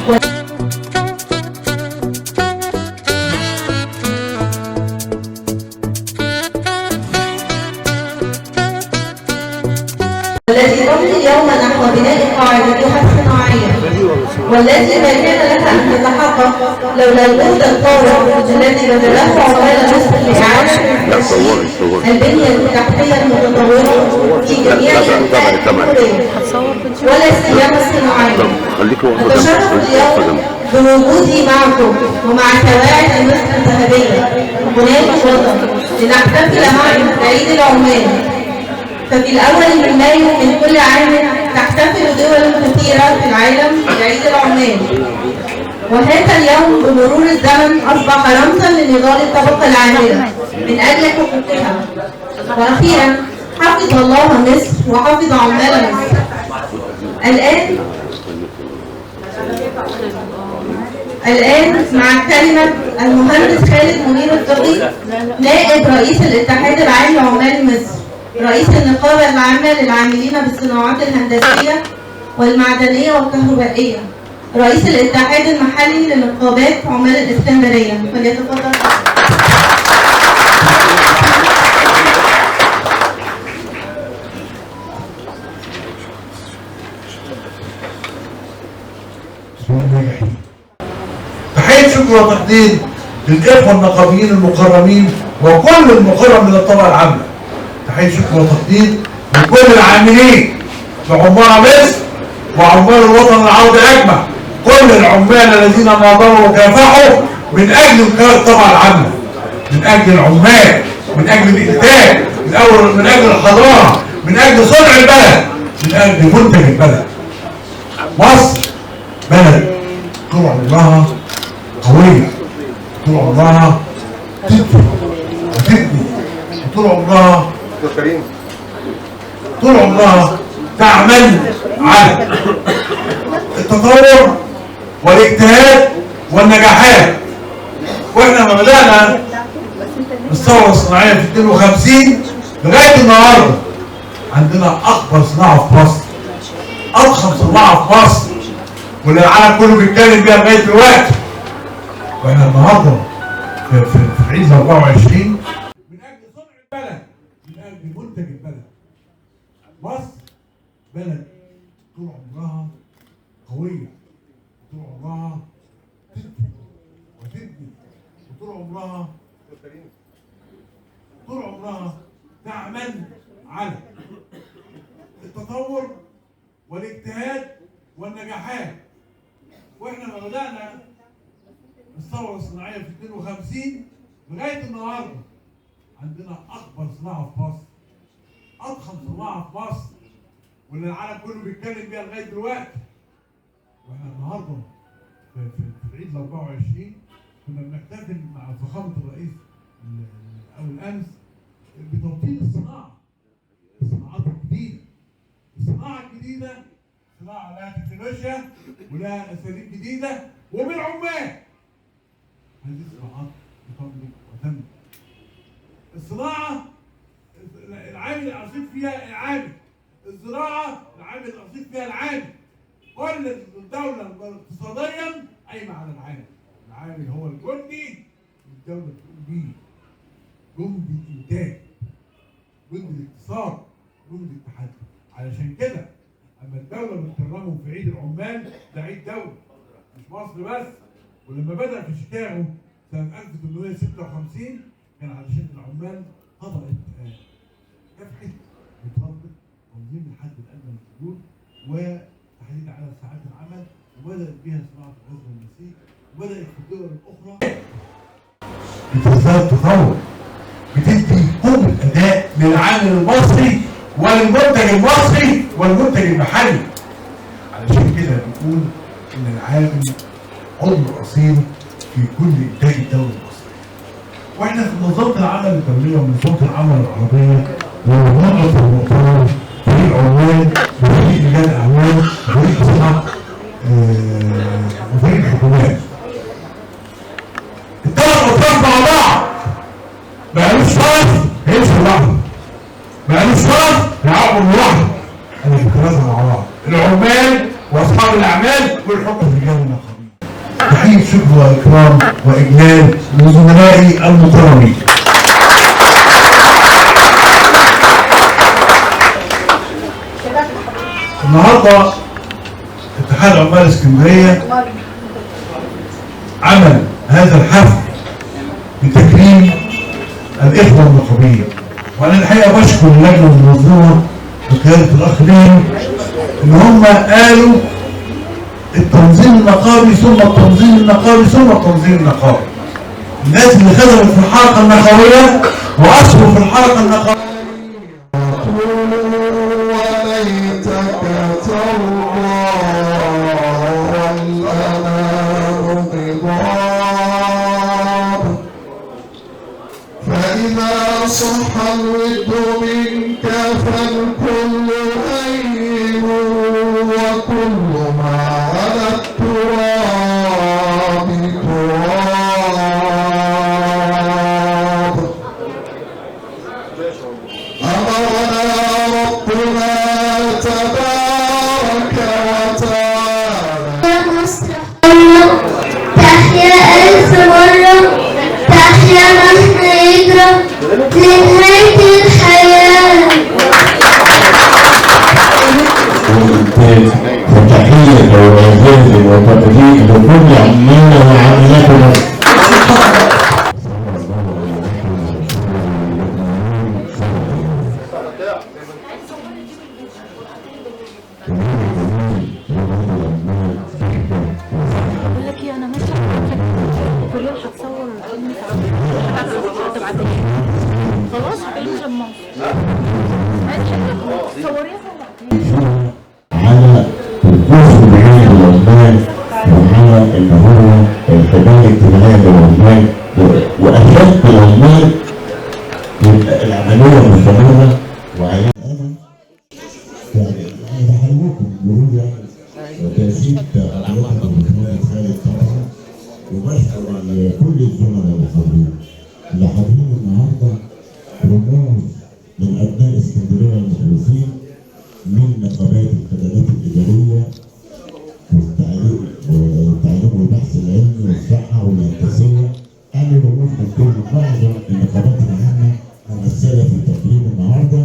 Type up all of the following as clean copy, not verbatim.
والذي تمضي اليوم نحو بناء قاعدتها الصناعية، والتي ما كان لها أن تتحقق لولا الجهد الطارئ الذي بذلته عمال مصر لإعادة البنية التحتية المتطورة في جميع أنحاء الجمهورية ولا سيما الصناعية. أتشرف اليوم بوجودي معكم ومع كواعد مصر الذهبية بناء الوطن لنحتفل معا بعيد العمال. ففي الأول من مايو من كل عام تحتفل دول كثيرة في العالم بعيد العمال، وهذا اليوم بمرور الزمن أصبح رمزا لنضال الطبقة العاملة من أجل حقوقها. وأخيرا حفظ الله مصر وحفظ عمال مصر. الآن مع كلمة المهندس خالد منير الطبي نائب رئيس الاتحاد العام لعمال مصر، رئيس النقابة العامة للعاملين بالصناعات الهندسية والمعدنية والكهربائية، رئيس الاتحاد المحلي لنقابات عمال الإسكندرية. فليتفضل. تحية شكر وتقدير للإخوة النقابيين المكرمين وكل المكرم من الطبقة العامة. تحية شكر وتقدير لكل العاملين لعمال مصر وعمال الوطن العربي أجمع، كل العمال الذين ناضلوا وكافحوا من أجل الطبقة العامة، من أجل العمال، من أجل الإنتاج، من أجل الحضارة، من أجل صنع البلد، من أجل منتج البلد. مصر بلد طول عمرها قوية، طول عمرها تبني وتبني، طول عمرها تعمل على التطور والاجتهاد والنجاحات. واحنا ما بدأنا الثورة الصناعية في 52 لغاية النهارده عندنا أكبر صناعة في مصر، أضخم صناعة في مصر، واللي العالم كله بيتكلم بيها لغاية دلوقتي. واحنا النهارده في عيد 24 من أجل صنع البلد، من أجل منتج البلد. مصر بلد طول عمرها قوية، طول عمرها تبني وتبني، طول عمرها تعمل على التطور والاجتهاد والنجاحات. واحنا ما بدأنا الثورة الصناعية في 52 لغاية النهارده عندنا أكبر صناعة في مصر، أضخم صناعة في مصر، واللي العالم كله بيتكلم بيها لغاية دلوقتي. واحنا النهارده في عيد 24 كنا بنحتفل مع فخامة الرئيس أول أمس بتوطين الصناعة، الصناعات الجديدة. الصناعة الجديدة صناعة لها تكنولوجيا ولها أساليب جديدة وبالعمال. هذه الصناعات تطلق وتنمو. الصناعة العامل الأصيل فيها العامل، الزراعة العامل الأصيل فيها العامل. كل الدولة اقتصاديا قايمة على العامل. العامل هو الجندي الدولة بتقول بيه، جندي الإنتاج، جندي الاقتصاد، جندي التحدي. علشان كده أما الدولة بتكرمهم في عيد العمال ده عيد دولة مش مصر بس. ولما بدأ في شيكاغو سنة 1856 كان علشان العمال طبقة كافحت وطلبت تنظيم الحد الأدنى للأجور وتحديد عدد ساعات العمل، وبدأت بها صناعة الغزل والنسيج، وبدأت في الدول الأخرى بتزداد تطور، بتدي قوة أداء للعامل المصري والمنتج المصري والمنتج المحلي. علشان كده بنقول إن العامل عضو أصيل في كل إنتاج الدولة المصرية. وإحنا في منظمة العمل الدولية ومنظمة العمل العربية ونقف المؤتمر فريق عمال وفريق رجال أعمال وفريق إصلاح وفريق حكومات. الثلاث أطراف مع بعض ما قالوش فرق هيمشوا لوحده، ما قالوش فرق هيعاقبوا لوحده. أنا الثلاثة مع بعض، العمال وأصحاب الأعمال والحكم الرجال والنقابين. تحية شكر وإكرام وإجلال لزملائي المكرمين. النهارده اتحاد عمال اسكندريه عمل هذا الحفل لتكريم الاخوه النقابيين، وانا الحقيقه بشكر اللجنه المنظمه بقياده الاخ لين ان هم قالوا التنظيم النقابي ثم التنظيم النقابي ثم التنظيم النقابي. الناس اللي خدمت في الحلقه النقابيه واصلوا في الحلقه النقابيه فإذا صح الود منك فالكل هين وكل ما على التراب تراب. أمرنا ربنا تبارك وتعالى تحيا ألف مرة، تحيا مهما يجرى لنهاية الحياة. وتحية وإعزاز وتقدير لكل عمالنا وعاملاتنا. بقول لك ايه، انا ماشيه كل يوم هتصور فيلم هتبعتيه خلاص فيلم لما صوريها على الكورس بعين العمال وعلى ان هو الحمايه الاجتماعيه للعمال واشد العمال يبقى العمليه مستمره وعلى يعني انا بحييكم بقول يعني وتأسيس علاقتكم بخدمة خالد طبعا وبشكر كل الزملاء الحاضرين اللي حاضرين النهارده رموز من ابناء اسكندريه المخلصين من نقابات الخدمات الاداريه والتعليم والبحث العلمي والصحه والهندسيه. انا رموز من كل معظم النقابات العامه ممثله في تقرير النهارده.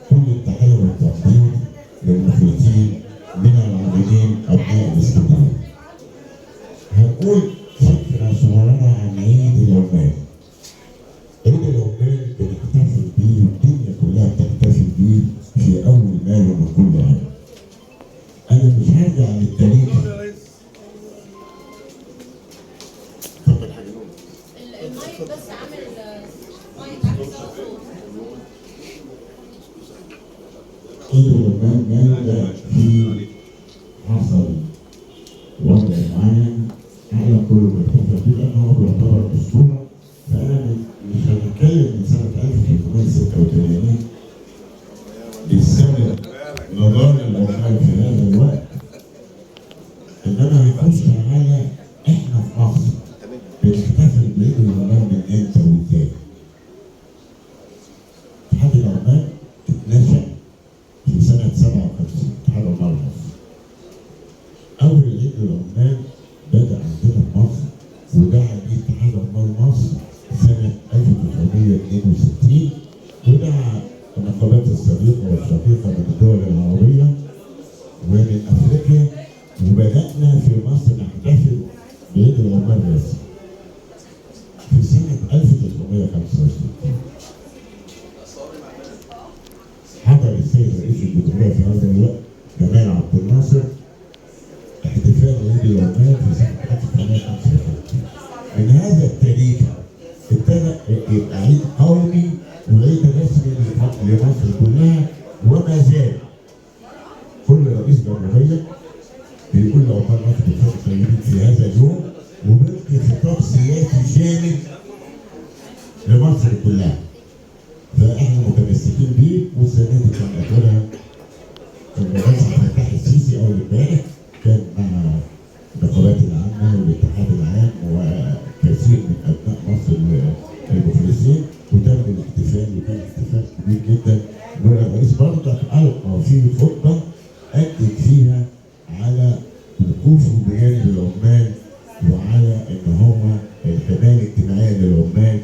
كل التحيه والتقدير للمخلصين من العاملين ابناء الاسكندريه. هنقول فكره صغيره عن عيد العمال. عيد العمال بنحتفل بيه والدنيا كلها بتحتفل بيه في اول مايو من كل عام. انا مش هرجع للتاريخ. اتفضل حاجه المايك بس عامل مايك عامل عيد العمال ده في حصل وضع معين العالم كله بيحتفل بيه لانه هو بيعتبر اسطوره. فانا مش هنتكلم من سنه 1386 للسنه نضال العمال في هذا الوقت، انما هنخش على احنا في مصر بنحتفل بعيد العمال من امتى وازاي. اتحاد العمال اتنشأ في سنة 57 اتحاد عمال مصر. أول عيد العمال بدأ عندنا في مصر ودعا بيه اتحاد عمال مصر سنة 1962 ودعا النقابات الصديقة والشقيقة من الدول العربية ومن أفريقيا، وبدأنا في مصر نحتفل بعيد العمال رسمي في سنة 1965. حضر السيد رئيس الجمهورية في هذا الوقت جمال عبد الناصر احتفال عيد العمال في سنة 1965. من هذا التاريخ ابتدى يبقى عيد قومي وعيد رسمي لمصر كلها، وما زال كل رئيس جمهورية بيقول لعمال مصر بخير طيبين في هذا اليوم وبيلقي خطاب سياسي شامل لمصر كلها. فاحنا متمسكين بيه، والسنه دي كان اخرها الرئيس عبد الفتاح السيسي اول امبارح كان مع النقابات العامه والاتحاد العام وكثير من ابناء مصر المخلصين، وتم الاحتفال وكان احتفال كبير جدا. والرئيس برضه القى فيه خطبه اكد فيها على وقوفه بجانب العمال وعلى ان هم الحمايه الاجتماعيه للعمال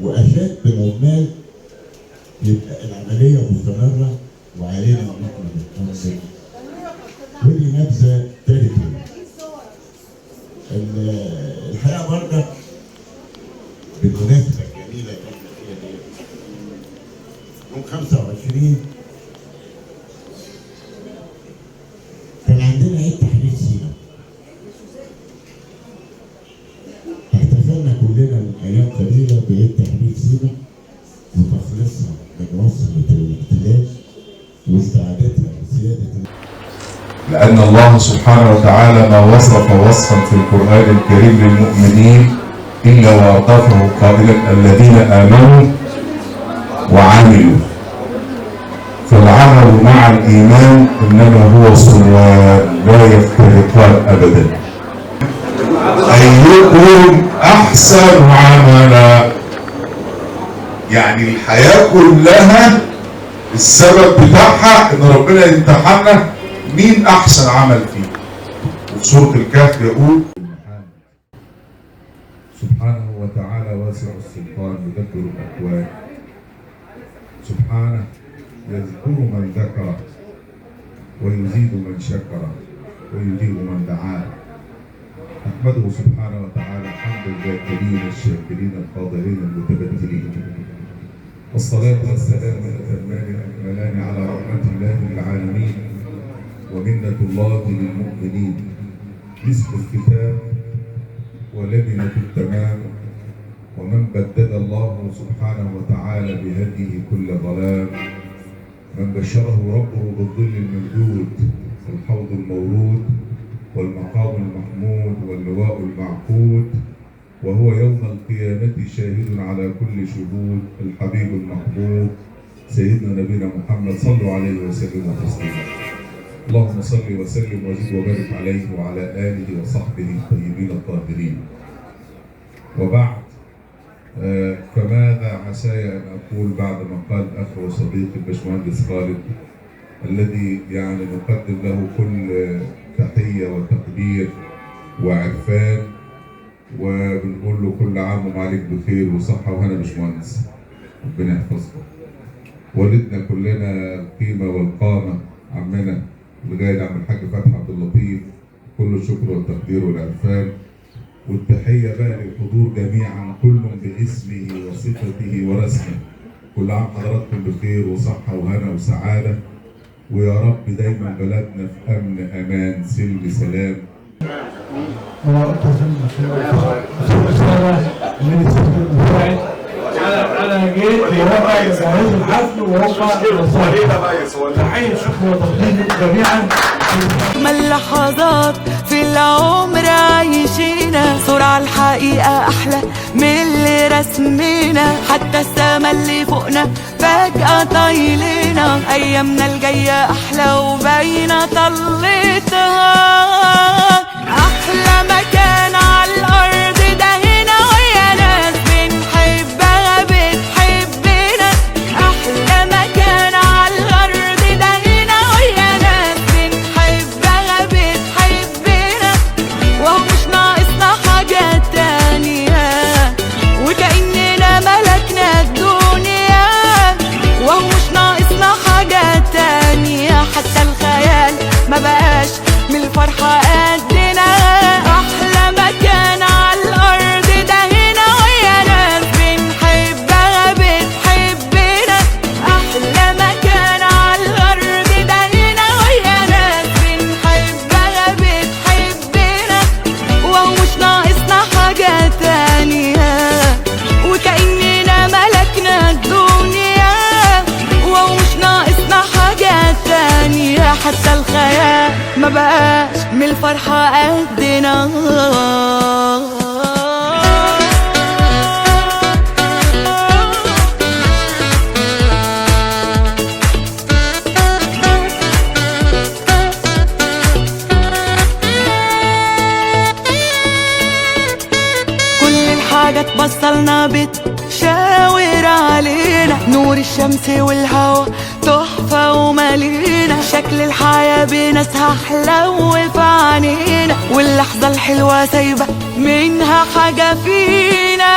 واشد العمال يبقى العمليه مستمره وعلينا ان احنا نتحمل. ودي نبذه ثالثه. الحقيقه برضه بالمناسبه الجميله اللي احنا فيها دي يوم 25 كان عندنا عيد تحرير سيناء. احتفلنا كلنا من ايام قليله بعيد تحرير سيناء وتخليصها من وصمه الاحتلال واستعادتها لسياده. لأن الله سبحانه وتعالى ما وصف وصفا في القرآن الكريم للمؤمنين إلا ووقفه قائلا الذين آمنوا وعملوا. فالعمل مع الإيمان إنما هو صنوان لا يفترقان أبدا. أيكم أحسن عملا، يعني الحياة كلها السبب بتاعها إن ربنا يمتحنا مين أحسن عمل فيه. وفي سورة الكهف يقول سبحانه وتعالى واسع السلطان يدبر الأكوان. سبحانه يذكر من ذكر ويزيد من شكر ويجيب من دعاه. أحمده سبحانه وتعالى حمد الذاكرين الشاكرين القادرين المتبتلين. والصلاة والسلام الأتمان الأكملان على رحمة الله للعالمين ومنة الله للمؤمنين. مسك الكتاب ولبنة التمام ومن بدد الله سبحانه وتعالى بهديه كل ظلام. من بشره ربه بالظل الممدود والحوض المورود والمقام المحمود واللواء المعقود وهو يوم القيامة شاهد على كل شهود. الحبيب المحبوب سيدنا نبينا محمد صلوا عليه وسلموا تسليما. اللهم صل وسلم وزد وبارك عليه وعلى آله وصحبه الطيبين الطاهرين. وبعد، فماذا عساي أن أقول بعد ما قال أخ وصديقي الباشمهندس خالد الذي يعني نقدم له كل تحية وتقدير وعرفان وبنقول له كل عام وعليك بخير وصحة وهنا باشمهندس ربنا يحفظكم. والدنا كلنا القيمة والقامة عمنا اللي جاي عم الحاج فتحي عبد اللطيف كل الشكر والتقدير والعرفان. والتحية بقى للحضور جميعا كل باسمه وصفته ورسمه. كل عام حضراتكم بخير وصحة وهنا وسعادة ويا رب دايما بلدنا في أمن أمان سلم سلام. أنا جيت لوضع جهاز الحفل وهم تحية شكر وتقدير جميعا. أجمل لحظات في العمر عايشينا، صورة الحقيقة أحلى من اللي رسمينا، حتى السما اللي فوقنا فجأة طايلينا، أيامنا الجاية أحلى وباينة طلتها. أحلى مكان على الأرض ده هنا ويا ناس بنحبها بتحبنا، أحلى مكان على الأرض ده هنا ويا ناس بنحبها بتحبنا، وهو مش ناقصنا حاجة تانية وكأننا ملكنا الدنيا، وهو مش ناقصنا حاجة تانية، حتى الخيال ما بقاش من الفرحة قدنا. أحلى مكان على الأرض ده هنا ويا ناس بنحبها بتحبنا، أحلى مكان على الأرض ده هنا ويا ناس بنحبها بتحبنا، وهو مش ناقصنا حاجة تانية وكأننا ملكنا الدنيا، وهو مش ناقصنا حاجة تانية، حتى الخيال ما بقاش من الفرحة قدنا. كل الحاجات بصلنا بتشاور علينا، نور الشمس والهوا تحفة ومالينا، شكل الحياة بناسها حلو في عينينا، واللحظة الحلوة حلوة سايبة منها حاجة فينا.